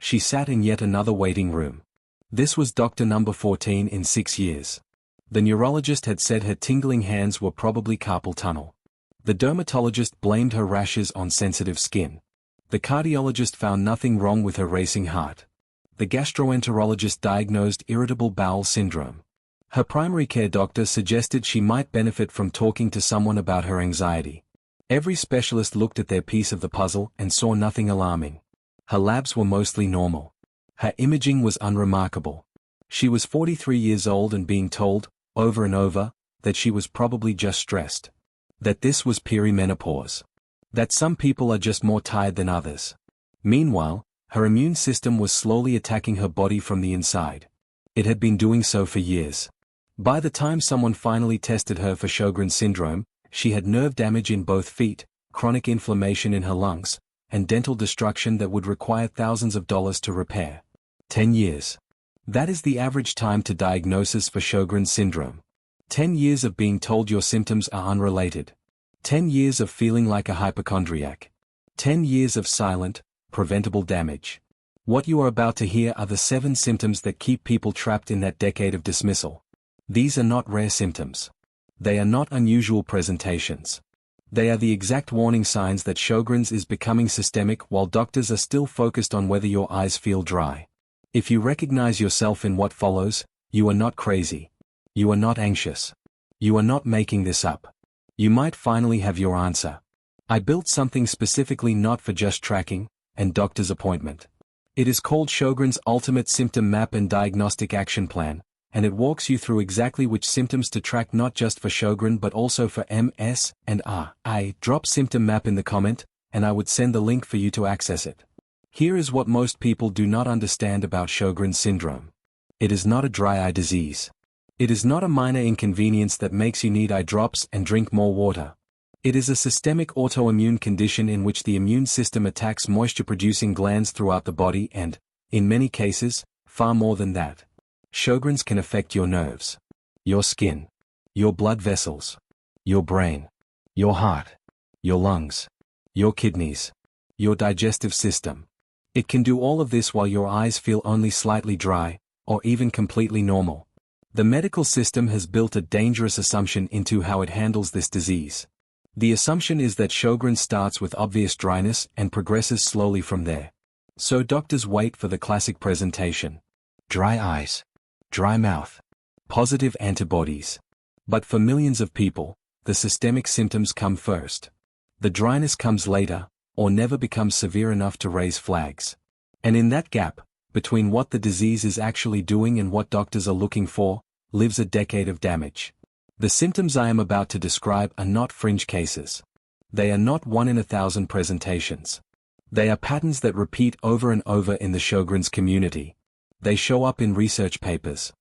She sat in yet another waiting room. This was doctor number 14 in 6 years. The neurologist had said her tingling hands were probably carpal tunnel. The dermatologist blamed her rashes on sensitive skin. The cardiologist found nothing wrong with her racing heart. The gastroenterologist diagnosed irritable bowel syndrome. Her primary care doctor suggested she might benefit from talking to someone about her anxiety. Every specialist looked at their piece of the puzzle and saw nothing alarming. Her labs were mostly normal. Her imaging was unremarkable. She was 43 years old and being told, over and over, that she was probably just stressed. That this was perimenopause. That some people are just more tired than others. Meanwhile, her immune system was slowly attacking her body from the inside. It had been doing so for years. By the time someone finally tested her for Sjogren's syndrome, she had nerve damage in both feet, chronic inflammation in her lungs, and dental destruction that would require thousands of dollars to repair. 10 years. That is the average time to diagnosis for Sjogren's syndrome. 10 years of being told your symptoms are unrelated. 10 years of feeling like a hypochondriac. 10 years of silent, preventable damage. What you are about to hear are the 7 symptoms that keep people trapped in that decade of dismissal. These are not rare symptoms. They are not unusual presentations. They are the exact warning signs that Sjogren's is becoming systemic while doctors are still focused on whether your eyes feel dry. If you recognize yourself in what follows, you are not crazy. You are not anxious. You are not making this up. You might finally have your answer. I built something specifically not for just tracking and doctor's appointment. It is called Sjogren's Ultimate Symptom Map and Diagnostic Action Plan, and it walks you through exactly which symptoms to track not just for Sjogren but also for MS and RI. Drop symptom map in the comment, and I would send the link for you to access it. Here is what most people do not understand about Sjogren's syndrome. It is not a dry eye disease. It is not a minor inconvenience that makes you need eye drops and drink more water. It is a systemic autoimmune condition in which the immune system attacks moisture-producing glands throughout the body and, in many cases, far more than that. Sjogren's can affect your nerves, your skin, your blood vessels, your brain, your heart, your lungs, your kidneys, your digestive system. It can do all of this while your eyes feel only slightly dry, or even completely normal. The medical system has built a dangerous assumption into how it handles this disease. The assumption is that Sjogren starts with obvious dryness and progresses slowly from there. So doctors wait for the classic presentation. Dry eyes. Dry mouth. Positive antibodies. But for millions of people, the systemic symptoms come first. The dryness comes later, or never becomes severe enough to raise flags. And in that gap, between what the disease is actually doing and what doctors are looking for, lives a decade of damage. The symptoms I am about to describe are not fringe cases. They are not 1 in 1,000 presentations. They are patterns that repeat over and over in the Sjogren's community. They show up in research papers.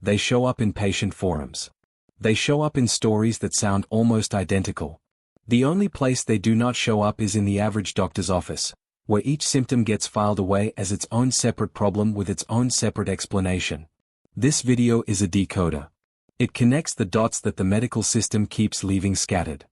They show up in patient forums. They show up in stories that sound almost identical. The only place they do not show up is in the average doctor's office, where each symptom gets filed away as its own separate problem with its own separate explanation. This video is a decoder. It connects the dots that the medical system keeps leaving scattered.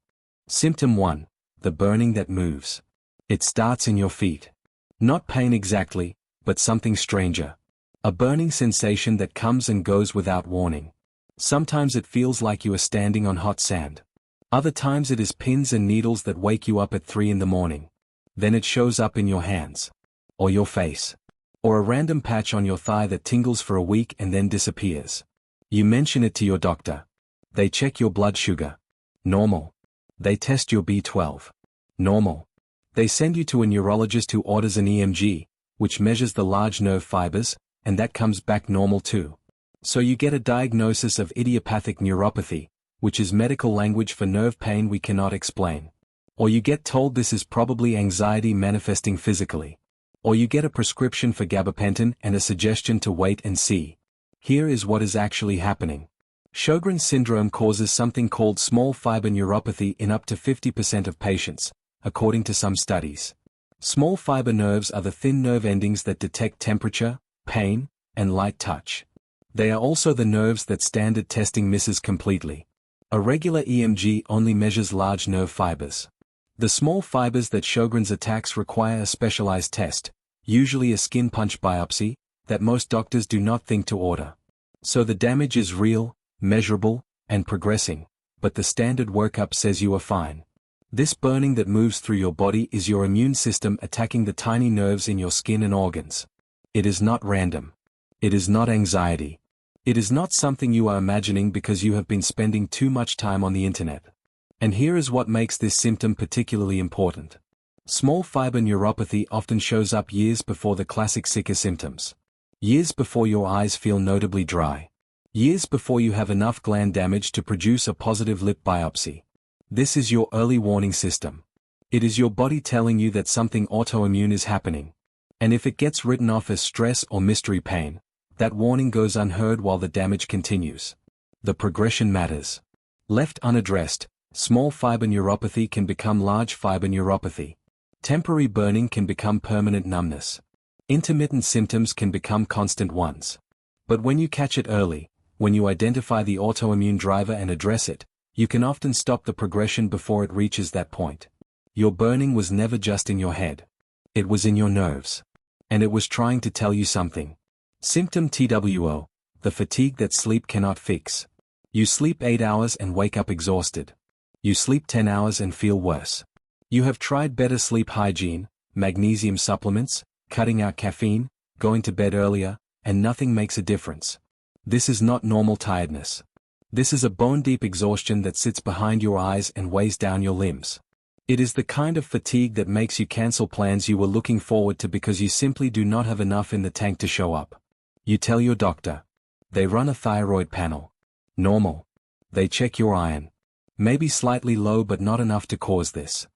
Symptom 1. The burning that moves. It starts in your feet. Not pain exactly, but something stranger. A burning sensation that comes and goes without warning. Sometimes it feels like you are standing on hot sand. Other times it is pins and needles that wake you up at 3 in the morning. Then it shows up in your hands. Or your face. Or a random patch on your thigh that tingles for a week and then disappears. You mention it to your doctor. They check your blood sugar. Normal. They test your B12. Normal. They send you to a neurologist who orders an EMG, which measures the large nerve fibers, and that comes back normal too. So you get a diagnosis of idiopathic neuropathy, which is medical language for nerve pain we cannot explain. Or you get told this is probably anxiety manifesting physically. Or you get a prescription for gabapentin and a suggestion to wait and see. Here is what is actually happening. Sjogren's syndrome causes something called small fiber neuropathy in up to 50% of patients, according to some studies. Small fiber nerves are the thin nerve endings that detect temperature, pain, and light touch. They are also the nerves that standard testing misses completely. A regular EMG only measures large nerve fibers. The small fibers that Sjogren's attacks require a specialized test, usually a skin punch biopsy, that most doctors do not think to order. So the damage is real, measurable, and progressing, but the standard workup says you are fine. This burning that moves through your body is your immune system attacking the tiny nerves in your skin and organs. It is not random. It is not anxiety. It is not something you are imagining because you have been spending too much time on the internet. And here is what makes this symptom particularly important. Small fiber neuropathy often shows up years before the classic sicca symptoms. Years before your eyes feel notably dry. Years before you have enough gland damage to produce a positive lip biopsy. This is your early warning system. It is your body telling you that something autoimmune is happening. And if it gets written off as stress or mystery pain, that warning goes unheard while the damage continues. The progression matters. Left unaddressed, small fiber neuropathy can become large fiber neuropathy. Temporary burning can become permanent numbness. Intermittent symptoms can become constant ones. But when you catch it early, when you identify the autoimmune driver and address it, you can often stop the progression before it reaches that point. Your burning was never just in your head. It was in your nerves. And it was trying to tell you something. Symptom TWO, the fatigue that sleep cannot fix. You sleep 8 hours and wake up exhausted. You sleep 10 hours and feel worse. You have tried better sleep hygiene, magnesium supplements, cutting out caffeine, going to bed earlier, and nothing makes a difference. This is not normal tiredness. This is a bone-deep exhaustion that sits behind your eyes and weighs down your limbs. It is the kind of fatigue that makes you cancel plans you were looking forward to because you simply do not have enough in the tank to show up. You tell your doctor. They run a thyroid panel. Normal. They check your iron. Maybe slightly low but not enough to cause this.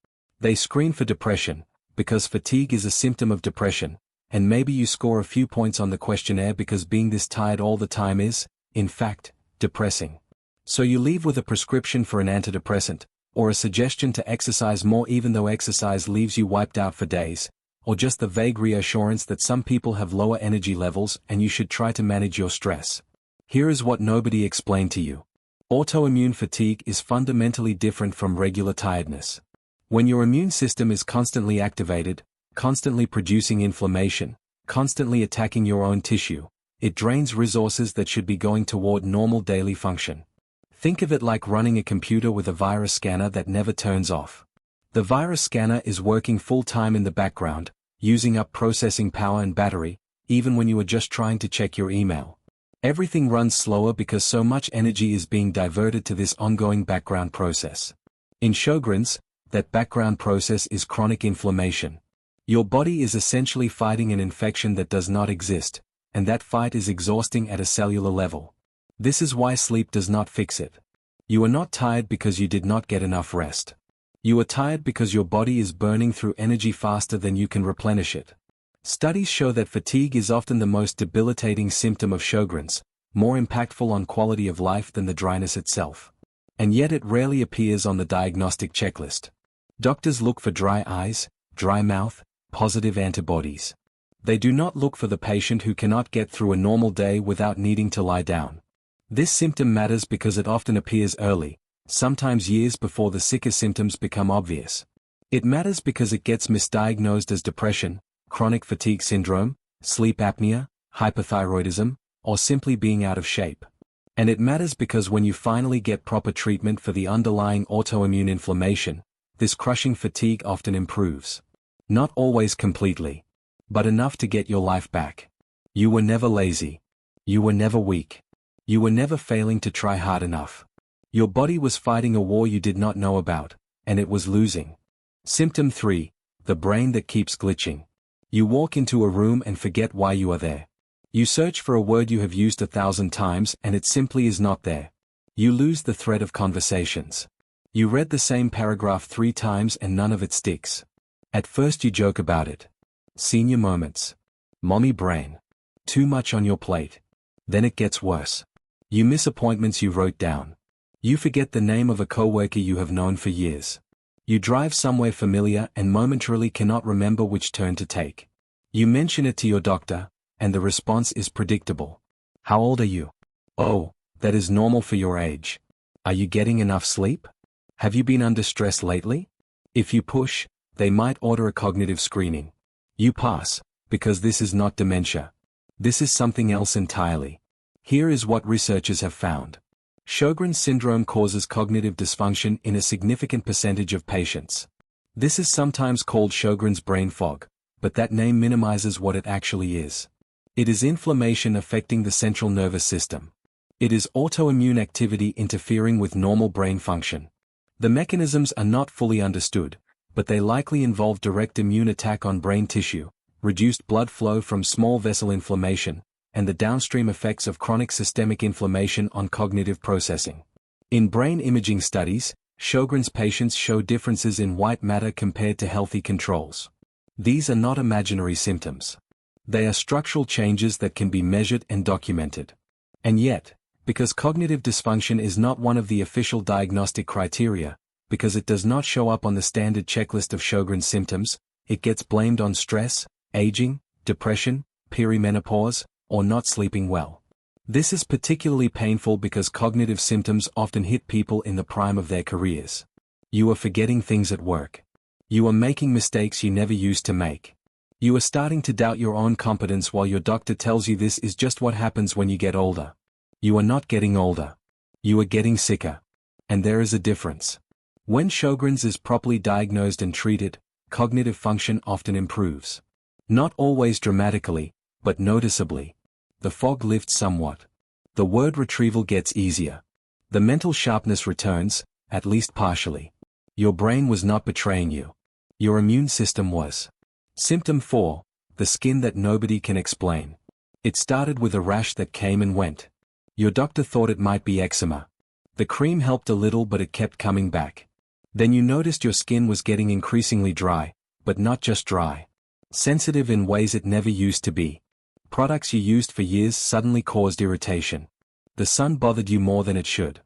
They screen for depression, because fatigue is a symptom of depression, and maybe you score a few points on the questionnaire because being this tired all the time is, in fact, depressing. So you leave with a prescription for an antidepressant, or a suggestion to exercise more even though exercise leaves you wiped out for days, or just the vague reassurance that some people have lower energy levels and you should try to manage your stress. Here is what nobody explained to you. Autoimmune fatigue is fundamentally different from regular tiredness. When your immune system is constantly activated, constantly producing inflammation, constantly attacking your own tissue, it drains resources that should be going toward normal daily function. Think of it like running a computer with a virus scanner that never turns off. The virus scanner is working full-time in the background, using up processing power and battery, even when you are just trying to check your email. Everything runs slower because so much energy is being diverted to this ongoing background process. In Sjogrens, that background process is chronic inflammation. Your body is essentially fighting an infection that does not exist, and that fight is exhausting at a cellular level. This is why sleep does not fix it. You are not tired because you did not get enough rest. You are tired because your body is burning through energy faster than you can replenish it. Studies show that fatigue is often the most debilitating symptom of Sjogrens, more impactful on quality of life than the dryness itself. And yet it rarely appears on the diagnostic checklist. Doctors look for dry eyes, dry mouth, positive antibodies. They do not look for the patient who cannot get through a normal day without needing to lie down. This symptom matters because it often appears early, sometimes years before the sicca symptoms become obvious. It matters because it gets misdiagnosed as depression, chronic fatigue syndrome, sleep apnea, hypothyroidism, or simply being out of shape. And it matters because when you finally get proper treatment for the underlying autoimmune inflammation, this crushing fatigue often improves. Not always completely, but enough to get your life back. You were never lazy. You were never weak. You were never failing to try hard enough. Your body was fighting a war you did not know about, and it was losing. Symptom 3, the brain that keeps glitching. You walk into a room and forget why you are there. You search for a word you have used 1,000 times and it simply is not there. You lose the thread of conversations. You read the same paragraph 3 times and none of it sticks. At first you joke about it. Senior moments. Mommy brain. Too much on your plate. Then it gets worse. You miss appointments you wrote down. You forget the name of a coworker you have known for years. You drive somewhere familiar and momentarily cannot remember which turn to take. You mention it to your doctor, and the response is predictable. How old are you? Oh, that is normal for your age. Are you getting enough sleep? Have you been under stress lately? If you push, they might order a cognitive screening. You pass, because this is not dementia. This is something else entirely. Here is what researchers have found. Sjogren's syndrome causes cognitive dysfunction in a significant percentage of patients. This is sometimes called Sjogren's brain fog, but that name minimizes what it actually is. It is inflammation affecting the central nervous system. It is autoimmune activity interfering with normal brain function. The mechanisms are not fully understood, but they likely involve direct immune attack on brain tissue, reduced blood flow from small vessel inflammation, and the downstream effects of chronic systemic inflammation on cognitive processing. In brain imaging studies, Sjogren's patients show differences in white matter compared to healthy controls. These are not imaginary symptoms. They are structural changes that can be measured and documented. And yet, because cognitive dysfunction is not one of the official diagnostic criteria, because it does not show up on the standard checklist of Sjogren's symptoms, it gets blamed on stress, aging, depression, perimenopause, or not sleeping well. This is particularly painful because cognitive symptoms often hit people in the prime of their careers. You are forgetting things at work. You are making mistakes you never used to make. You are starting to doubt your own competence while your doctor tells you this is just what happens when you get older. You are not getting older. You are getting sicker. And there is a difference. When Sjogren's is properly diagnosed and treated, cognitive function often improves. Not always dramatically, but noticeably. The fog lifts somewhat. The word retrieval gets easier. The mental sharpness returns, at least partially. Your brain was not betraying you. Your immune system was. Symptom 4, the skin that nobody can explain. It started with a rash that came and went. Your doctor thought it might be eczema. The cream helped a little but it kept coming back. Then you noticed your skin was getting increasingly dry, but not just dry. Sensitive in ways it never used to be. Products you used for years suddenly caused irritation. The sun bothered you more than it should.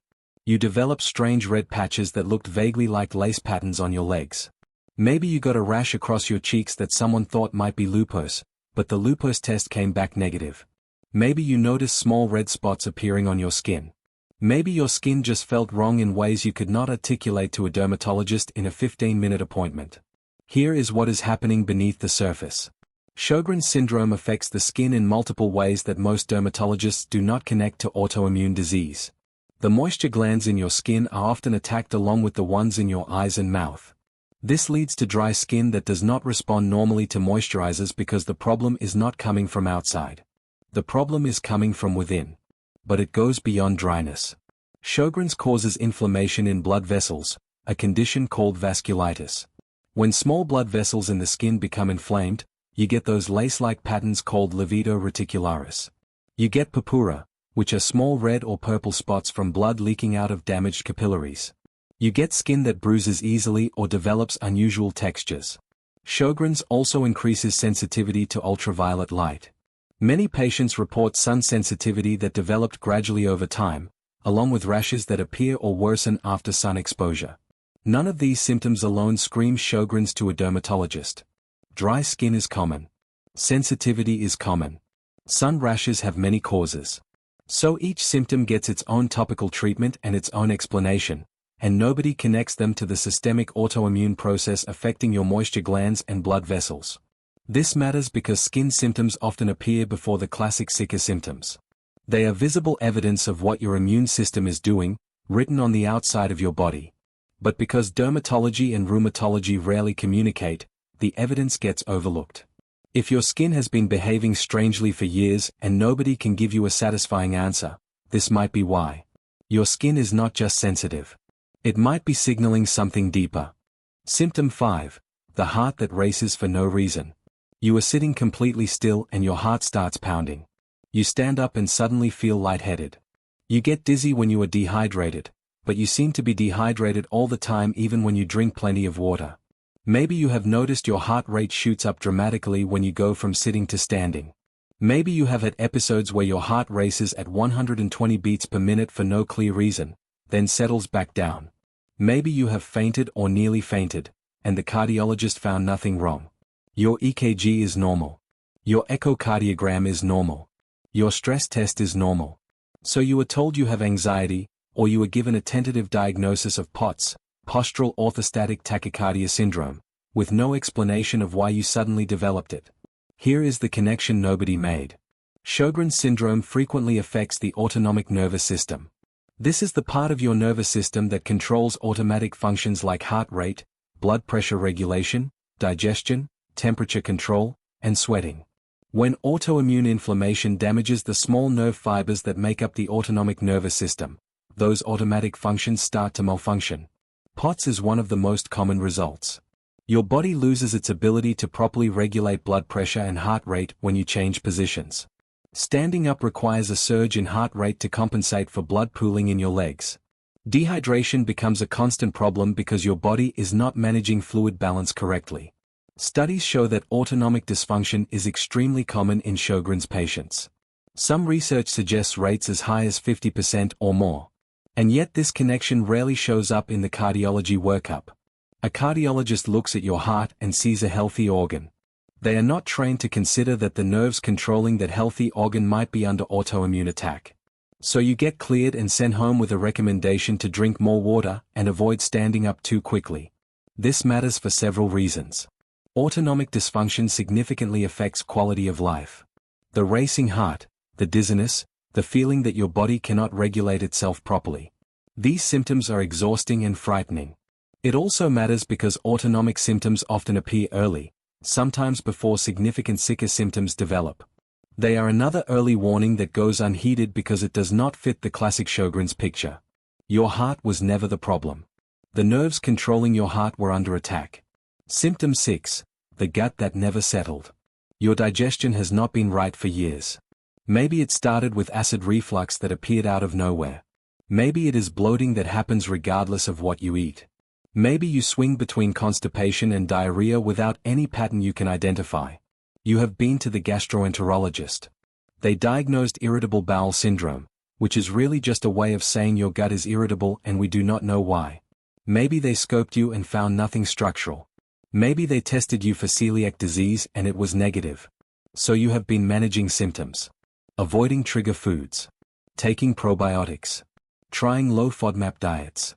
You developed strange red patches that looked vaguely like lace patterns on your legs. Maybe you got a rash across your cheeks that someone thought might be lupus, but the lupus test came back negative. Maybe you noticed small red spots appearing on your skin. Maybe your skin just felt wrong in ways you could not articulate to a dermatologist in a 15-minute appointment. Here is what is happening beneath the surface. Sjogren's syndrome affects the skin in multiple ways that most dermatologists do not connect to autoimmune disease. The moisture glands in your skin are often attacked along with the ones in your eyes and mouth. This leads to dry skin that does not respond normally to moisturizers because the problem is not coming from outside. The problem is coming from within. But it goes beyond dryness. Sjogren's causes inflammation in blood vessels, a condition called vasculitis. When small blood vessels in the skin become inflamed, you get those lace-like patterns called livedo reticularis. You get purpura, which are small red or purple spots from blood leaking out of damaged capillaries. You get skin that bruises easily or develops unusual textures. Sjogren's also increases sensitivity to ultraviolet light. Many patients report sun sensitivity that developed gradually over time, along with rashes that appear or worsen after sun exposure. None of these symptoms alone scream Sjogren's to a dermatologist. Dry skin is common. Sensitivity is common. Sun rashes have many causes. So each symptom gets its own topical treatment and its own explanation, and nobody connects them to the systemic autoimmune process affecting your moisture glands and blood vessels. This matters because skin symptoms often appear before the classic sicca symptoms. They are visible evidence of what your immune system is doing, written on the outside of your body. But because dermatology and rheumatology rarely communicate, the evidence gets overlooked. If your skin has been behaving strangely for years and nobody can give you a satisfying answer, this might be why. Your skin is not just sensitive. It might be signaling something deeper. Symptom 5, the heart that races for no reason. You are sitting completely still and your heart starts pounding. You stand up and suddenly feel lightheaded. You get dizzy when you are dehydrated, but you seem to be dehydrated all the time even when you drink plenty of water. Maybe you have noticed your heart rate shoots up dramatically when you go from sitting to standing. Maybe you have had episodes where your heart races at 120 beats per minute for no clear reason, then settles back down. Maybe you have fainted or nearly fainted, and the cardiologist found nothing wrong. Your EKG is normal. Your echocardiogram is normal. Your stress test is normal. So you are told you have anxiety, or you are given a tentative diagnosis of POTS, postural orthostatic tachycardia syndrome, with no explanation of why you suddenly developed it. Here is the connection nobody made. Sjogren's syndrome frequently affects the autonomic nervous system. This is the part of your nervous system that controls automatic functions like heart rate, blood pressure regulation, digestion, temperature control, and sweating. When autoimmune inflammation damages the small nerve fibers that make up the autonomic nervous system, those automatic functions start to malfunction. POTS is one of the most common results. Your body loses its ability to properly regulate blood pressure and heart rate when you change positions. Standing up requires a surge in heart rate to compensate for blood pooling in your legs. Dehydration becomes a constant problem because your body is not managing fluid balance correctly. Studies show that autonomic dysfunction is extremely common in Sjogren's patients. Some research suggests rates as high as 50% or more. And yet this connection rarely shows up in the cardiology workup. A cardiologist looks at your heart and sees a healthy organ. They are not trained to consider that the nerves controlling that healthy organ might be under autoimmune attack. So you get cleared and sent home with a recommendation to drink more water and avoid standing up too quickly. This matters for several reasons. Autonomic dysfunction significantly affects quality of life. The racing heart, the dizziness, the feeling that your body cannot regulate itself properly. These symptoms are exhausting and frightening. It also matters because autonomic symptoms often appear early, sometimes before significant sicker symptoms develop. They are another early warning that goes unheeded because it does not fit the classic Sjogren's picture. Your heart was never the problem. The nerves controlling your heart were under attack. Symptom 6. The gut that never settled. Your digestion has not been right for years. Maybe it started with acid reflux that appeared out of nowhere. Maybe it is bloating that happens regardless of what you eat. Maybe you swing between constipation and diarrhea without any pattern you can identify. You have been to the gastroenterologist. They diagnosed irritable bowel syndrome, which is really just a way of saying your gut is irritable and we do not know why. Maybe they scoped you and found nothing structural. Maybe they tested you for celiac disease and it was negative. So you have been managing symptoms. Avoiding trigger foods. Taking probiotics. Trying low FODMAP diets.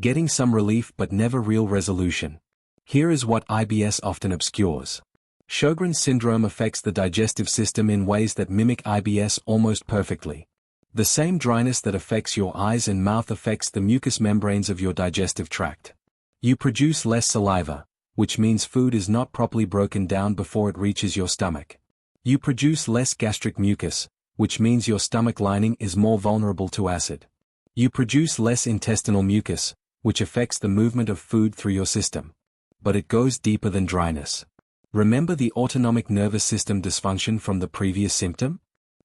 Getting some relief but never real resolution. Here is what IBS often obscures. Sjogren's syndrome affects the digestive system in ways that mimic IBS almost perfectly. The same dryness that affects your eyes and mouth affects the mucous membranes of your digestive tract. You produce less saliva, which means food is not properly broken down before it reaches your stomach. You produce less gastric mucus, which means your stomach lining is more vulnerable to acid. You produce less intestinal mucus, which affects the movement of food through your system. But it goes deeper than dryness. Remember the autonomic nervous system dysfunction from the previous symptom?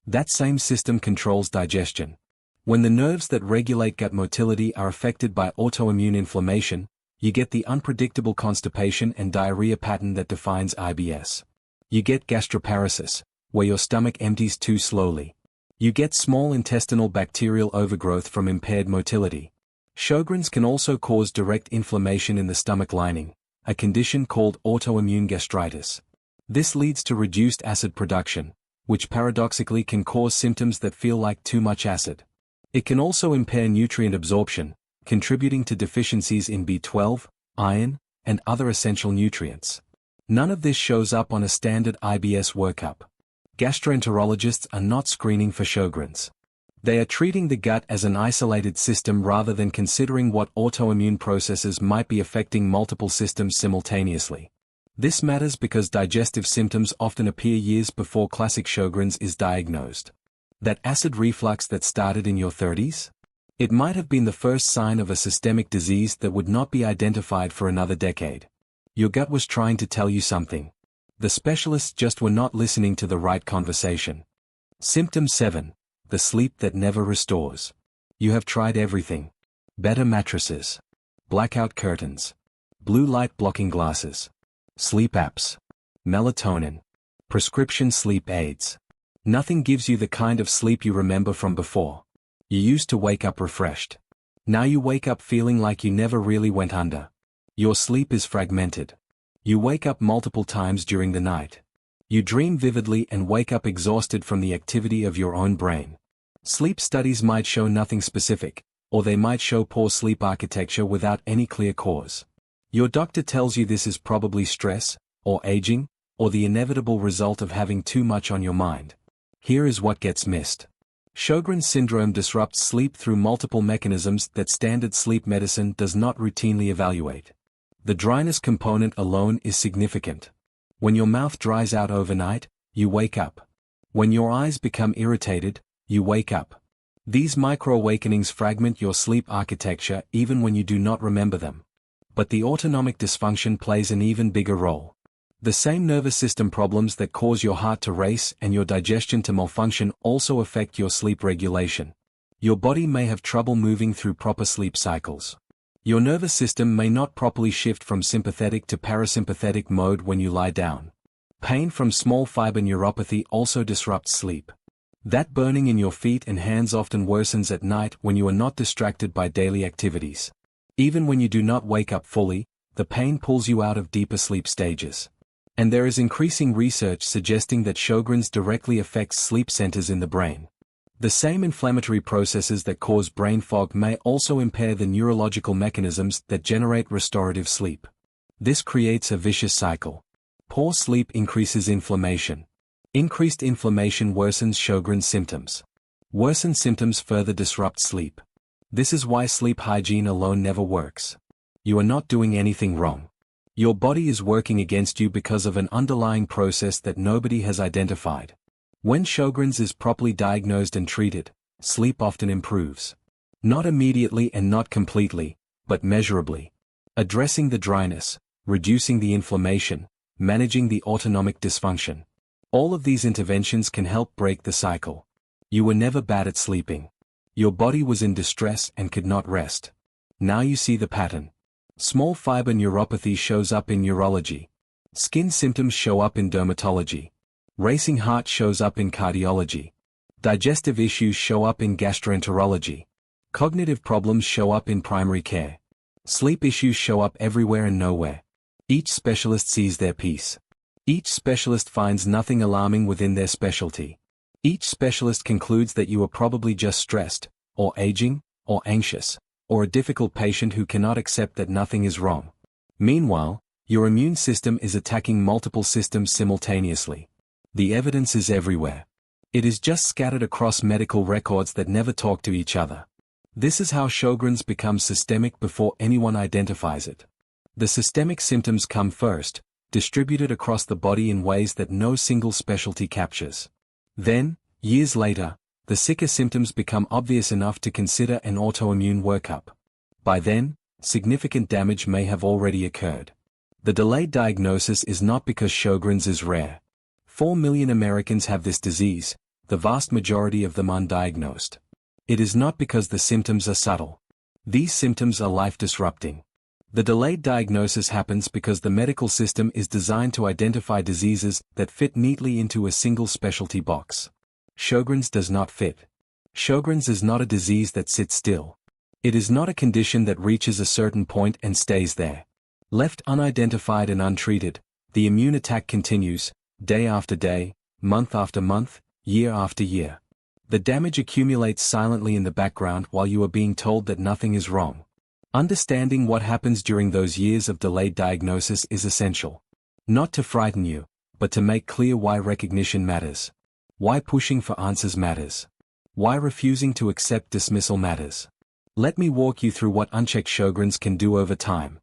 That same system controls digestion. When the nerves that regulate gut motility are affected by autoimmune inflammation, you get the unpredictable constipation and diarrhea pattern that defines IBS. You get gastroparesis, where your stomach empties too slowly. You get small intestinal bacterial overgrowth from impaired motility. Sjogren's can also cause direct inflammation in the stomach lining, a condition called autoimmune gastritis. This leads to reduced acid production, which paradoxically can cause symptoms that feel like too much acid. It can also impair nutrient absorption, contributing to deficiencies in B12, iron, and other essential nutrients. None of this shows up on a standard IBS workup. Gastroenterologists are not screening for Sjogren's. They are treating the gut as an isolated system rather than considering what autoimmune processes might be affecting multiple systems simultaneously. This matters because digestive symptoms often appear years before classic Sjogren's is diagnosed. That acid reflux that started in your 30s? It might have been the first sign of a systemic disease that would not be identified for another decade. Your gut was trying to tell you something. The specialists just were not listening to the right conversation. Symptom 7. The sleep that never restores. You have tried everything. Better mattresses. Blackout curtains. Blue light blocking glasses. Sleep apps. Melatonin. Prescription sleep aids. Nothing gives you the kind of sleep you remember from before. You used to wake up refreshed. Now you wake up feeling like you never really went under. Your sleep is fragmented. You wake up multiple times during the night. You dream vividly and wake up exhausted from the activity of your own brain. Sleep studies might show nothing specific, or they might show poor sleep architecture without any clear cause. Your doctor tells you this is probably stress, or aging, or the inevitable result of having too much on your mind. Here is what gets missed. Sjogren's syndrome disrupts sleep through multiple mechanisms that standard sleep medicine does not routinely evaluate. The dryness component alone is significant. When your mouth dries out overnight, you wake up. When your eyes become irritated, you wake up. These micro-awakenings fragment your sleep architecture even when you do not remember them. But the autonomic dysfunction plays an even bigger role. The same nervous system problems that cause your heart to race and your digestion to malfunction also affect your sleep regulation. Your body may have trouble moving through proper sleep cycles. Your nervous system may not properly shift from sympathetic to parasympathetic mode when you lie down. Pain from small fiber neuropathy also disrupts sleep. That burning in your feet and hands often worsens at night when you are not distracted by daily activities. Even when you do not wake up fully, the pain pulls you out of deeper sleep stages. And there is increasing research suggesting that Sjogren's directly affects sleep centers in the brain. The same inflammatory processes that cause brain fog may also impair the neurological mechanisms that generate restorative sleep. This creates a vicious cycle. Poor sleep increases inflammation. Increased inflammation worsens Sjogren's symptoms. Worsened symptoms further disrupt sleep. This is why sleep hygiene alone never works. You are not doing anything wrong. Your body is working against you because of an underlying process that nobody has identified. When Sjogren's is properly diagnosed and treated, sleep often improves. Not immediately and not completely, but measurably. Addressing the dryness, reducing the inflammation, managing the autonomic dysfunction. All of these interventions can help break the cycle. You were never bad at sleeping. Your body was in distress and could not rest. Now you see the pattern. Small fiber neuropathy shows up in neurology. Skin symptoms show up in dermatology. Racing heart shows up in cardiology. Digestive issues show up in gastroenterology. Cognitive problems show up in primary care. Sleep issues show up everywhere and nowhere. Each specialist sees their piece. Each specialist finds nothing alarming within their specialty. Each specialist concludes that you are probably just stressed, or aging, or anxious, or a difficult patient who cannot accept that nothing is wrong. Meanwhile, your immune system is attacking multiple systems simultaneously. The evidence is everywhere. It is just scattered across medical records that never talk to each other. This is how Sjogren's becomes systemic before anyone identifies it. The systemic symptoms come first, distributed across the body in ways that no single specialty captures. Then, years later, the sicker symptoms become obvious enough to consider an autoimmune workup. By then, significant damage may have already occurred. The delayed diagnosis is not because Sjogren's is rare. 4 million Americans have this disease, the vast majority of them undiagnosed. It is not because the symptoms are subtle. These symptoms are life-disrupting. The delayed diagnosis happens because the medical system is designed to identify diseases that fit neatly into a single specialty box. Sjogren's does not fit. Sjogren's is not a disease that sits still. It is not a condition that reaches a certain point and stays there. Left unidentified and untreated, the immune attack continues, day after day, month after month, year after year. The damage accumulates silently in the background while you are being told that nothing is wrong. Understanding what happens during those years of delayed diagnosis is essential. Not to frighten you, but to make clear why recognition matters. Why pushing for answers matters. Why refusing to accept dismissal matters. Let me walk you through what unchecked Sjogren's can do over time.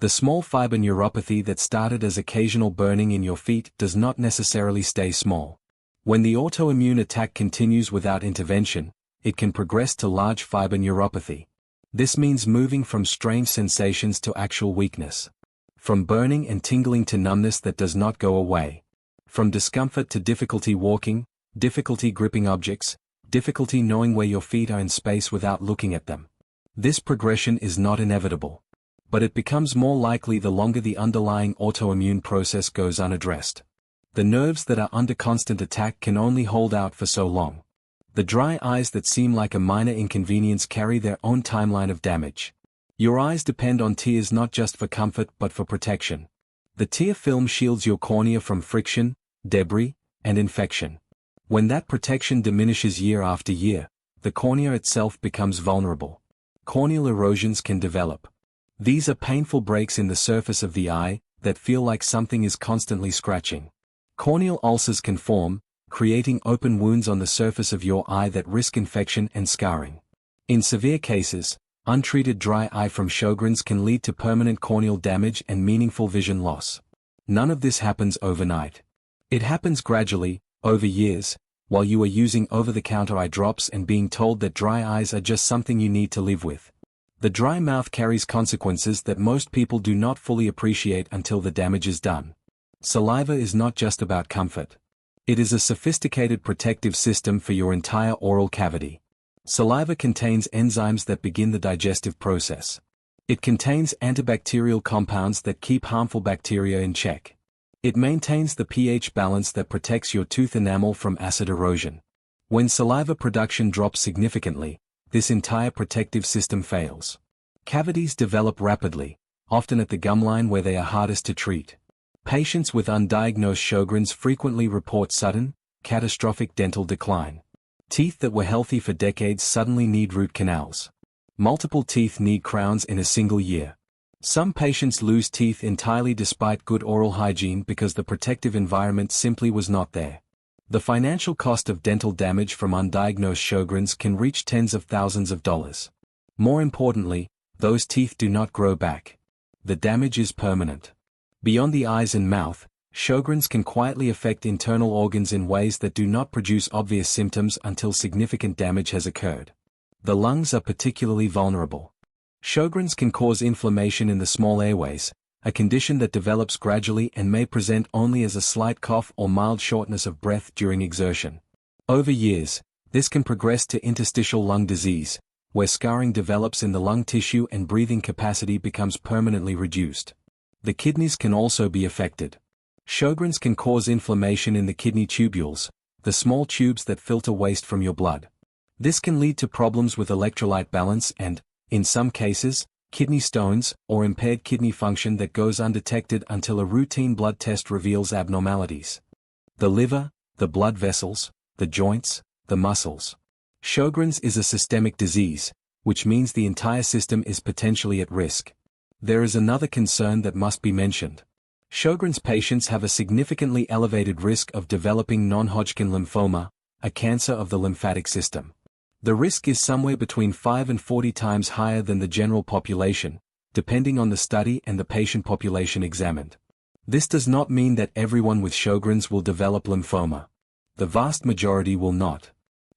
The small fiber neuropathy that started as occasional burning in your feet does not necessarily stay small. When the autoimmune attack continues without intervention, it can progress to large fiber neuropathy. This means moving from strange sensations to actual weakness. From burning and tingling to numbness that does not go away. From discomfort to difficulty walking, difficulty gripping objects, difficulty knowing where your feet are in space without looking at them. This progression is not inevitable. But it becomes more likely the longer the underlying autoimmune process goes unaddressed. The nerves that are under constant attack can only hold out for so long. The dry eyes that seem like a minor inconvenience carry their own timeline of damage. Your eyes depend on tears not just for comfort but for protection. The tear film shields your cornea from friction, debris, and infection. When that protection diminishes year after year, the cornea itself becomes vulnerable. Corneal erosions can develop. These are painful breaks in the surface of the eye that feel like something is constantly scratching. Corneal ulcers can form, creating open wounds on the surface of your eye that risk infection and scarring. In severe cases, untreated dry eye from Sjogrens can lead to permanent corneal damage and meaningful vision loss. None of this happens overnight. It happens gradually, over years, while you are using over-the-counter eye drops and being told that dry eyes are just something you need to live with. The dry mouth carries consequences that most people do not fully appreciate until the damage is done. Saliva is not just about comfort. It is a sophisticated protective system for your entire oral cavity. Saliva contains enzymes that begin the digestive process. It contains antibacterial compounds that keep harmful bacteria in check. It maintains the pH balance that protects your tooth enamel from acid erosion. When saliva production drops significantly, this entire protective system fails. Cavities develop rapidly, often at the gum line where they are hardest to treat. Patients with undiagnosed Sjogrens frequently report sudden, catastrophic dental decline. Teeth that were healthy for decades suddenly need root canals. Multiple teeth need crowns in a single year. Some patients lose teeth entirely despite good oral hygiene because the protective environment simply was not there. The financial cost of dental damage from undiagnosed Sjogrens can reach tens of thousands of dollars. More importantly, those teeth do not grow back. The damage is permanent. Beyond the eyes and mouth, Sjogrens can quietly affect internal organs in ways that do not produce obvious symptoms until significant damage has occurred. The lungs are particularly vulnerable. Sjogrens can cause inflammation in the small airways, a condition that develops gradually and may present only as a slight cough or mild shortness of breath during exertion. Over years, this can progress to interstitial lung disease, where scarring develops in the lung tissue and breathing capacity becomes permanently reduced. The kidneys can also be affected. Sjogrens can cause inflammation in the kidney tubules, the small tubes that filter waste from your blood. This can lead to problems with electrolyte balance and, in some cases, kidney stones or impaired kidney function that goes undetected until a routine blood test reveals abnormalities. The liver, the blood vessels, the joints, the muscles. Sjogrens is a systemic disease, which means the entire system is potentially at risk. There is another concern that must be mentioned. Sjogrens patients have a significantly elevated risk of developing non-Hodgkin lymphoma, a cancer of the lymphatic system. The risk is somewhere between 5 and 40 times higher than the general population, depending on the study and the patient population examined. This does not mean that everyone with Sjogrens will develop lymphoma. The vast majority will not.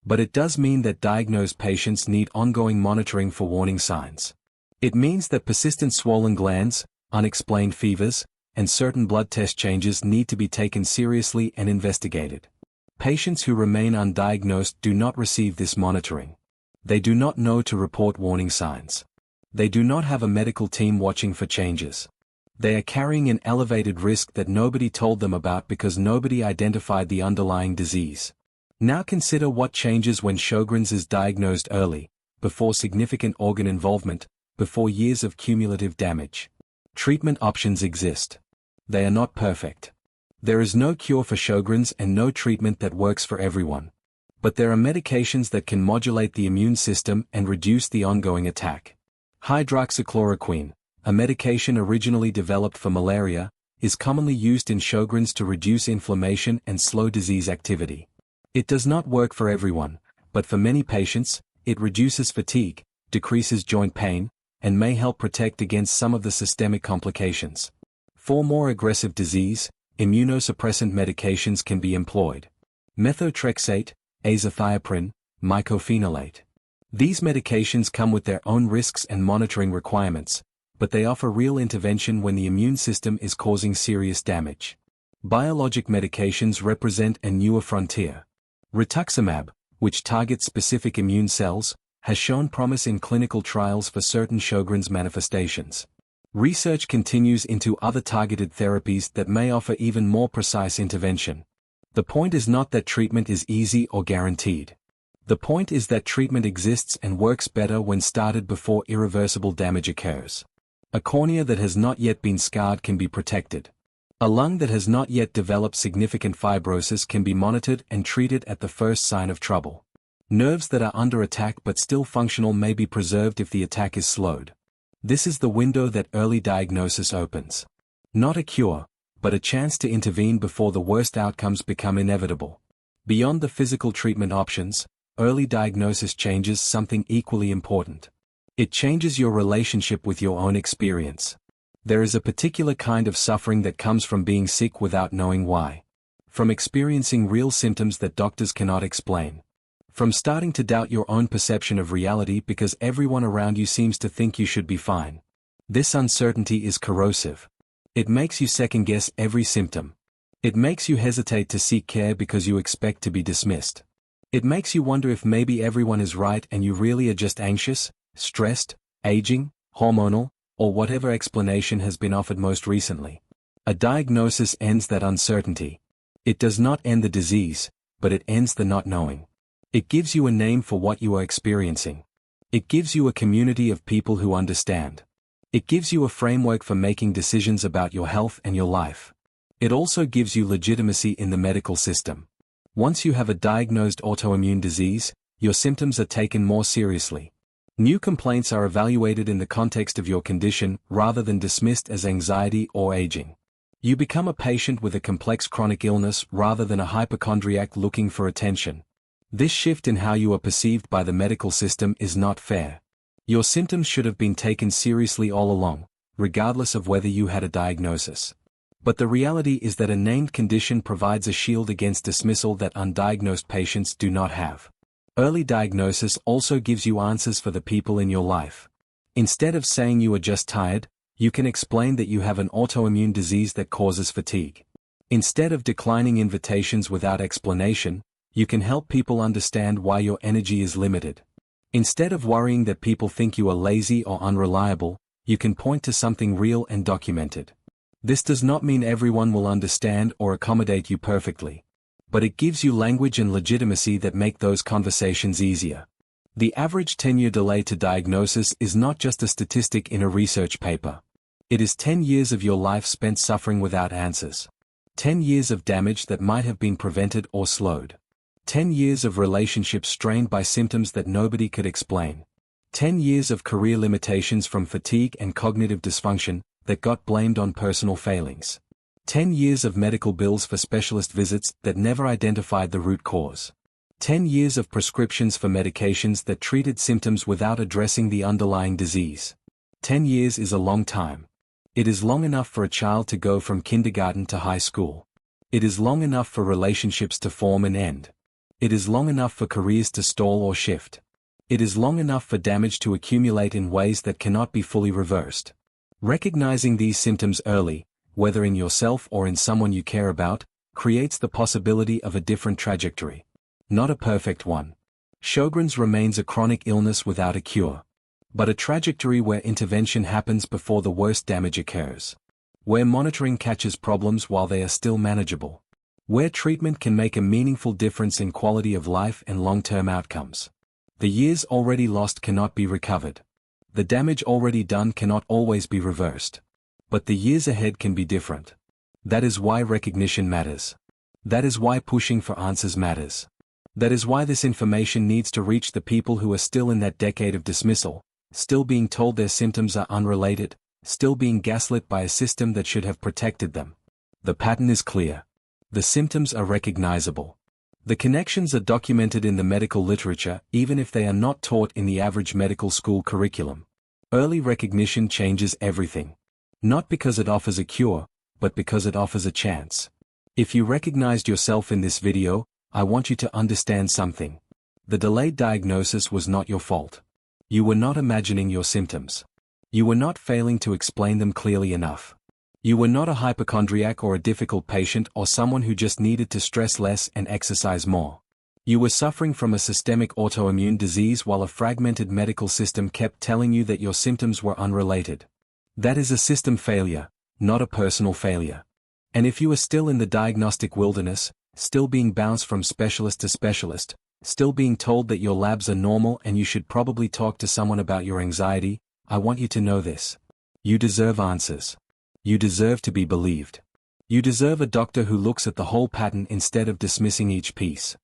But it does mean that diagnosed patients need ongoing monitoring for warning signs. It means that persistent swollen glands, unexplained fevers, and certain blood test changes need to be taken seriously and investigated. Patients who remain undiagnosed do not receive this monitoring. They do not know to report warning signs. They do not have a medical team watching for changes. They are carrying an elevated risk that nobody told them about because nobody identified the underlying disease. Now consider what changes when Sjogrens is diagnosed early, before significant organ involvement, before years of cumulative damage. Treatment options exist. They are not perfect. There is no cure for Sjogrens and no treatment that works for everyone. But there are medications that can modulate the immune system and reduce the ongoing attack. Hydroxychloroquine, a medication originally developed for malaria, is commonly used in Sjogrens to reduce inflammation and slow disease activity. It does not work for everyone, but for many patients, it reduces fatigue, decreases joint pain, and may help protect against some of the systemic complications. For more aggressive disease, immunosuppressant medications can be employed. Methotrexate, azathioprine, mycophenolate. These medications come with their own risks and monitoring requirements, but they offer real intervention when the immune system is causing serious damage. Biologic medications represent a newer frontier. Rituximab, which targets specific immune cells, has shown promise in clinical trials for certain Sjogrens manifestations. Research continues into other targeted therapies that may offer even more precise intervention. The point is not that treatment is easy or guaranteed. The point is that treatment exists and works better when started before irreversible damage occurs. A cornea that has not yet been scarred can be protected. A lung that has not yet developed significant fibrosis can be monitored and treated at the first sign of trouble. Nerves that are under attack but still functional may be preserved if the attack is slowed. This is the window that early diagnosis opens. Not a cure, but a chance to intervene before the worst outcomes become inevitable. Beyond the physical treatment options, early diagnosis changes something equally important. It changes your relationship with your own experience. There is a particular kind of suffering that comes from being sick without knowing why. From experiencing real symptoms that doctors cannot explain. From starting to doubt your own perception of reality because everyone around you seems to think you should be fine. This uncertainty is corrosive. It makes you second-guess every symptom. It makes you hesitate to seek care because you expect to be dismissed. It makes you wonder if maybe everyone is right and you really are just anxious, stressed, aging, hormonal, or whatever explanation has been offered most recently. A diagnosis ends that uncertainty. It does not end the disease, but it ends the not knowing. It gives you a name for what you are experiencing. It gives you a community of people who understand. It gives you a framework for making decisions about your health and your life. It also gives you legitimacy in the medical system. Once you have a diagnosed autoimmune disease, your symptoms are taken more seriously. New complaints are evaluated in the context of your condition rather than dismissed as anxiety or aging. You become a patient with a complex chronic illness rather than a hypochondriac looking for attention. This shift in how you are perceived by the medical system is not fair. Your symptoms should have been taken seriously all along, regardless of whether you had a diagnosis. But the reality is that a named condition provides a shield against dismissal that undiagnosed patients do not have. Early diagnosis also gives you answers for the people in your life. Instead of saying you are just tired, you can explain that you have an autoimmune disease that causes fatigue. Instead of declining invitations without explanation, you can help people understand why your energy is limited. Instead of worrying that people think you are lazy or unreliable, you can point to something real and documented. This does not mean everyone will understand or accommodate you perfectly. But it gives you language and legitimacy that make those conversations easier. The average 10-year delay to diagnosis is not just a statistic in a research paper. It is 10 years of your life spent suffering without answers. 10 years of damage that might have been prevented or slowed. 10 years of relationships strained by symptoms that nobody could explain. 10 years of career limitations from fatigue and cognitive dysfunction that got blamed on personal failings. 10 years of medical bills for specialist visits that never identified the root cause. 10 years of prescriptions for medications that treated symptoms without addressing the underlying disease. 10 years is a long time. It is long enough for a child to go from kindergarten to high school. It is long enough for relationships to form and end. It is long enough for careers to stall or shift. It is long enough for damage to accumulate in ways that cannot be fully reversed. Recognizing these symptoms early, whether in yourself or in someone you care about, creates the possibility of a different trajectory. Not a perfect one. Sjogrens remains a chronic illness without a cure. But a trajectory where intervention happens before the worst damage occurs. Where monitoring catches problems while they are still manageable. Where treatment can make a meaningful difference in quality of life and long-term outcomes. The years already lost cannot be recovered. The damage already done cannot always be reversed. But the years ahead can be different. That is why recognition matters. That is why pushing for answers matters. That is why this information needs to reach the people who are still in that decade of dismissal, still being told their symptoms are unrelated, still being gaslit by a system that should have protected them. The pattern is clear. The symptoms are recognizable. The connections are documented in the medical literature even if they are not taught in the average medical school curriculum. Early recognition changes everything. Not because it offers a cure, but because it offers a chance. If you recognized yourself in this video, I want you to understand something. The delayed diagnosis was not your fault. You were not imagining your symptoms. You were not failing to explain them clearly enough. You were not a hypochondriac or a difficult patient or someone who just needed to stress less and exercise more. You were suffering from a systemic autoimmune disease while a fragmented medical system kept telling you that your symptoms were unrelated. That is a system failure, not a personal failure. And if you are still in the diagnostic wilderness, still being bounced from specialist to specialist, still being told that your labs are normal and you should probably talk to someone about your anxiety, I want you to know this. You deserve answers. You deserve to be believed. You deserve a doctor who looks at the whole pattern instead of dismissing each piece.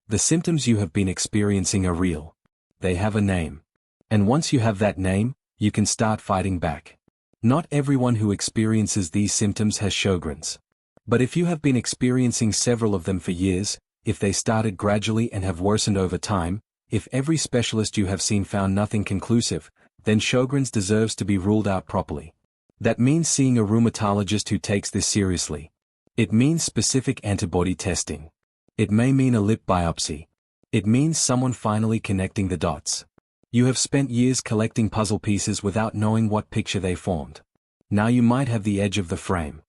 The symptoms you have been experiencing are real. They have a name. And once you have that name, you can start fighting back. Not everyone who experiences these symptoms has Sjogren's. But if you have been experiencing several of them for years, if they started gradually and have worsened over time, if every specialist you have seen found nothing conclusive, then Sjogren's deserves to be ruled out properly. That means seeing a rheumatologist who takes this seriously. It means specific antibody testing. It may mean a lip biopsy. It means someone finally connecting the dots. You have spent years collecting puzzle pieces without knowing what picture they formed. Now you might have the edge of the frame.